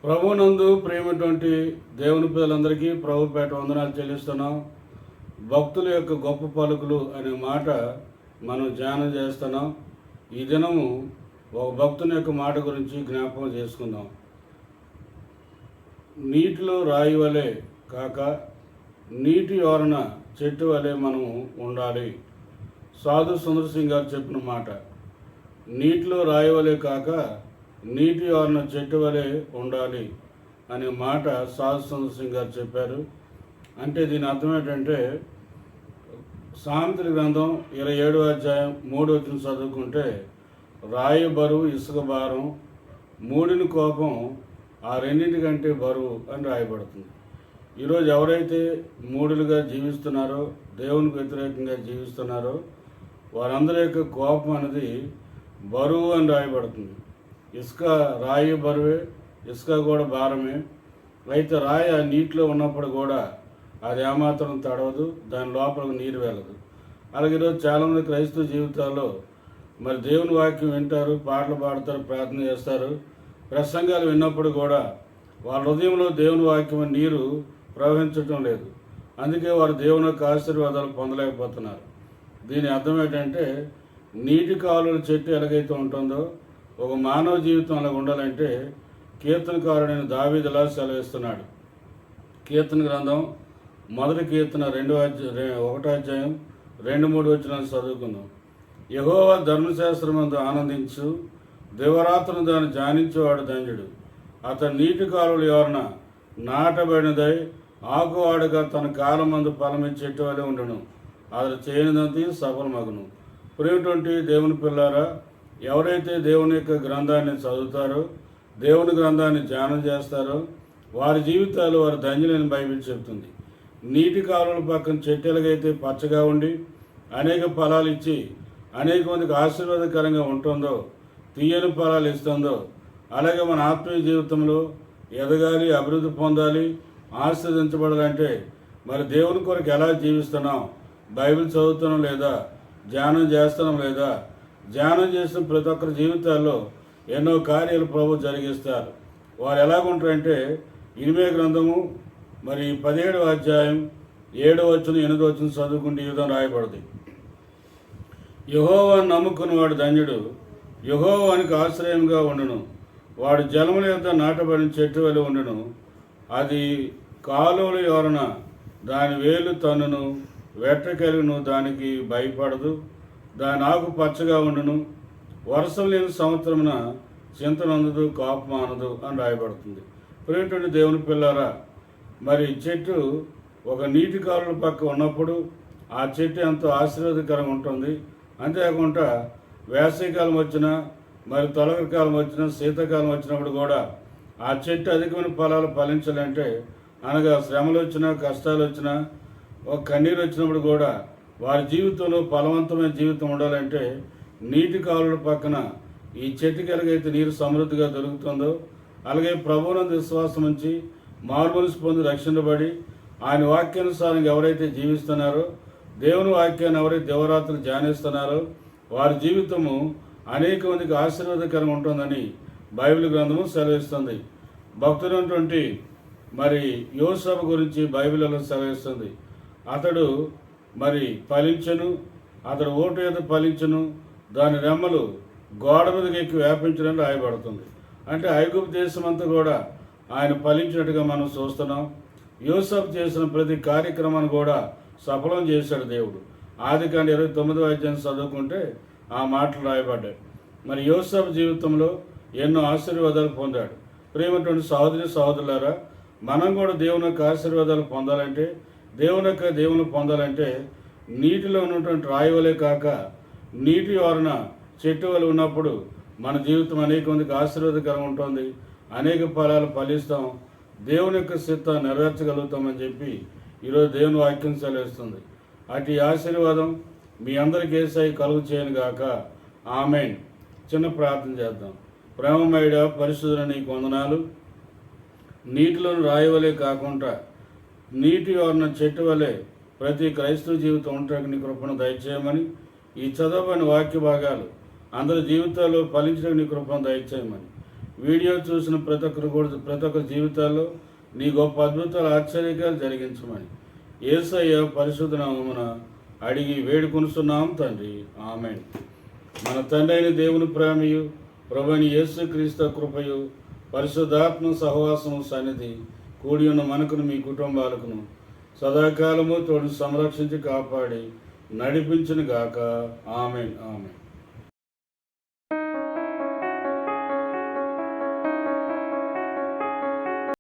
ప్రభునందు ప్రేమటువంటి దేవుని పిల్లలందరికీ ప్రభుపేట వందనాలు చెల్లిస్తున్నాం. భక్తుల యొక్క గొప్ప పలుకులు అనే మాట మనం ధ్యానం చేస్తున్నాం. ఈ దినము ఒక భక్తుని యొక్క మాట గురించి జ్ఞాపకం చేసుకుందాం. నీటిలో రాయి వలె కాక నీటి ఓరన చెట్టు వలె మనము ఉండాలి. సాధు సుందర్ సింగ్ గారు చెప్పిన మాట. నీటిలో రాయి వలె కాక నీటి ఓరన చెట్టు వలె ఉండాలి అనే మాట సాధు సుందర్ సింగ్ గారు చెప్పారు. అంటే దీని అర్థం ఏంటంటే, సామెతల గ్రంథం 27వ అధ్యాయం 3వ వచనం చదువుకుంటే, రాయి బరువు ఇసుక భారం, మూడిని కోపం ఆ రెండింటికంటే బరువు అని రాయబడుతుంది. ఈరోజు ఎవరైతే మూడులుగా జీవిస్తున్నారో, దేవునికి వ్యతిరేకంగా జీవిస్తున్నారో, వారందరి యొక్క కోపం అనేది బరువు అని రాయబడుతుంది. ఇసుక రాయి బరువే, ఇసుక కూడా భారమే. అయితే రాయి ఆ నీటిలో ఉన్నప్పుడు కూడా అది ఏమాత్రం తడవదు, దాని లోపలికి నీరు వెళ్ళదు. అలాగే ఈరోజు చాలామంది క్రైస్తవ జీవితాల్లో మరి దేవుని వాక్యం వింటారు, పాటలు పాడతారు, ప్రార్థన చేస్తారు. ప్రసంగాలు విన్నప్పుడు కూడా వాళ్ళ హృదయంలో దేవుని వాక్యం నీరు ప్రవహించటం లేదు. అందుకే వారు దేవుని యొక్క ఆశీర్వాదాలు పొందలేకపోతున్నారు. దీని అర్థం ఏంటంటే, నీటి కాలువల చెట్టు ఎలాగైతే ఉంటుందో ఒక మానవ జీవితం అలా ఉండాలంటే కీర్తనకారుడైన దావీదు ఇలా సెలవిస్తున్నాడు. కీర్తన గ్రంథం 1వ కీర్తన 1వ అధ్యాయం 2-3 వచనాలు చదువుకుందాం. యెహోవా ధర్మశాస్త్రమందు ఆనందించు, దివారాత్రులు దాన్ని ధ్యానించేవాడు ధన్యుడు. అతను నీటి కాలువల ఓరన నాటబడినదై ఆకువాడుగా తన కాలమందు ఫలమిచ్చే చెట్టు వలె ఉండును, అది చేయనిదంతా సఫలమగును. ప్రియటువంటి దేవుని పిల్లారా, ఎవరైతే దేవుని యొక్క గ్రంథాన్ని చదువుతారో, దేవుని గ్రంథాన్ని ధ్యానం చేస్తారో, వారి జీవితాలు వారి ధన్యులని బైబిల్ చెప్తుంది. నీటి కాలువల పక్కన చెట్టు ఎలాగైతే పచ్చగా ఉండి అనేక ఫలాలు ఇచ్చి అనేక మందికి ఆశీర్వాదకరంగా ఉంటుందో, తీయని ఫలాలు ఇస్తుందో, అలాగే మన ఆత్మీయ జీవితంలో ఎదగాలి, అభివృద్ధి పొందాలి, ఆశీర్వదించబడాలంటే మరి దేవుని కొరకు ఎలా జీవిస్తున్నాం? బైబిల్ చదువుతున్నాం లేదా? ధ్యానం చేస్తున్నాం లేదా? ధ్యానం చేసిన ప్రతి ఒక్కరి జీవితాల్లో ఎన్నో కార్యాలు ప్రభు జరిగిస్తారు. వారు ఎలాగుంటారంటే, ఇరిమియా గ్రంథము మరి 17వ అధ్యాయం 7వ వచనం 8వ వచనం చదువుకుంటే ఈ విధంగా రాయబడింది. యెహోవాను నమ్ముకున్నవాడు ధన్యుడు, యెహోవానికి ఆశ్రయంగా ఉండును. వాడు జలముల యొద్ద నాటబడిన చెట్టు వలె ఉండును, అది కాలువల ఓరన దాని వేలు తన్నును, వెట్ట కలుగును, దానికి భయపడదు, దాని ఆకు పచ్చగా ఉండును, వర్షం లేని సంవత్సరమున చింతనందదు, కోపం అనదు అని రాయబడుతుంది. ప్రియటువంటి దేవుని పిల్లారా, మరి చెట్టు ఒక నీటి కాలువల పక్క ఉన్నప్పుడు ఆ చెట్టు ఎంతో ఆశీర్వాదకరంగా ఉంటుంది. అంతేకాకుండా వేసవికాలం వచ్చినా, మరి తొలకరికాలం వచ్చినా, శీతాకాలం వచ్చినప్పుడు కూడా ఆ చెట్టు అధికమైన ఫలాలు ఫలించాలంటే, అనగా శ్రమలు వచ్చినా, కష్టాలు వచ్చినా, ఒక కన్నీరు వచ్చినప్పుడు కూడా వారి జీవితంలో ఫలవంతమైన జీవితం ఉండాలంటే నీటి కాలువల పక్కన ఈ చెట్టుకి ఎలాగైతే నీరు సమృద్ధిగా దొరుకుతుందో, అలాగే ప్రభువునందు విశ్వాసం ఉంచి మారుమనసు పొంది రక్షించబడి ఆయన వాక్యానుసారంగా ఎవరైతే జీవిస్తున్నారో, దేవుని వాక్యాన్ని ఎవరైతే దివారాత్రులు ధ్యానిస్తున్నారో, వారి జీవితము అనేక మందికి ఆశీర్వాదకరంగా ఉంటుందని బైబిల్ గ్రంథము సెలవిస్తుంది. భక్తులైనటువంటి మరి యోసేపు గురించి బైబిల్లో సెలవిస్తుంది. అతడు మరి ఫలించను, అతడు ఓటు మీద ఫలించను, దాని రెమ్మలు గోడ మీదకి ఎక్కి వ్యాపించడం రాయబడుతుంది. అంటే ఐగుప్తు దేశం అంతా కూడా ఆయన ఫలించినట్టుగా మనం చూస్తున్నాం. యోసేపు చేసిన ప్రతి కార్యక్రమాన్ని కూడా సఫలం చేశాడు దేవుడు. ఆదికాండ 29వ అధ్యాయం చదువుకుంటే ఆ మాటలు రాయబడ్డాయి. మరి యోసేపు జీవితంలో ఎన్నో ఆశీర్వాదాలు పొందాడు. ప్రియమైనటువంటి సహోదరి సహోదరులారా, మనం కూడా దేవుని యొక్క ఆశీర్వాదాలు పొందాలంటే, దేవుని పొందాలంటే నీటిలో ఉన్నటువంటి రాయి వలె కాక నీటి ఓరన చెట్టు వలె ఉన్నప్పుడు మన జీవితం అనేక మందికి ఆశీర్వాదకరంగా ఉంటుంది. అనేక ఫలాలు ఫలిస్తాం, దేవుని యొక్క చిత్తాన్ని నెరవేర్చగలుగుతామని చెప్పి ఈరోజు దేవుని వాక్యం సెలవిస్తుంది. అటు ఆశీర్వాదం మీ అందరికీ యేసయ్య కలుగు చేయను గాక. ఆమేన్. చిన్న ప్రార్థన చేద్దాం. ప్రేమమయుడ పరిశుద్ధుల నీకు వందనాలు. నీటిలోని రాయి వలె కాకుండా నీటి ఓరన చెట్టు వలె ప్రతి క్రైస్తవ జీవితం ఉండటానికి నీ కృపను దయచేయమని, ఈ చదవబడిన వాక్య భాగాలు అందరి జీవితాల్లో ఫలించడానికి నీ కృపను దయచేయమని వీడియో చూసిన ప్రతి ఒక్కరి జీవితాల్లో నీ గొప్ప అద్భుతాలు ఆశ్చర్యకాలు జరిగించమని యేసయ్య పరిశుద్ధ నామమున అడిగి వేడుకొనుస్తున్నాం తండ్రి, ఆమేన్. మన తండ్రి అయిన దేవుని ప్రేమయు ప్రభువైన యేసుక్రీస్తు కృపయు పరిశుద్ధాత్మ సహవాసము సన్నిధి కూడి ఉన్న మనకును మీ కుటుంబాలకును సదాకాలము తోడు సంరక్షించి కాపాడి నడిపించును గాక. ఆమేన్, ఆమేన్.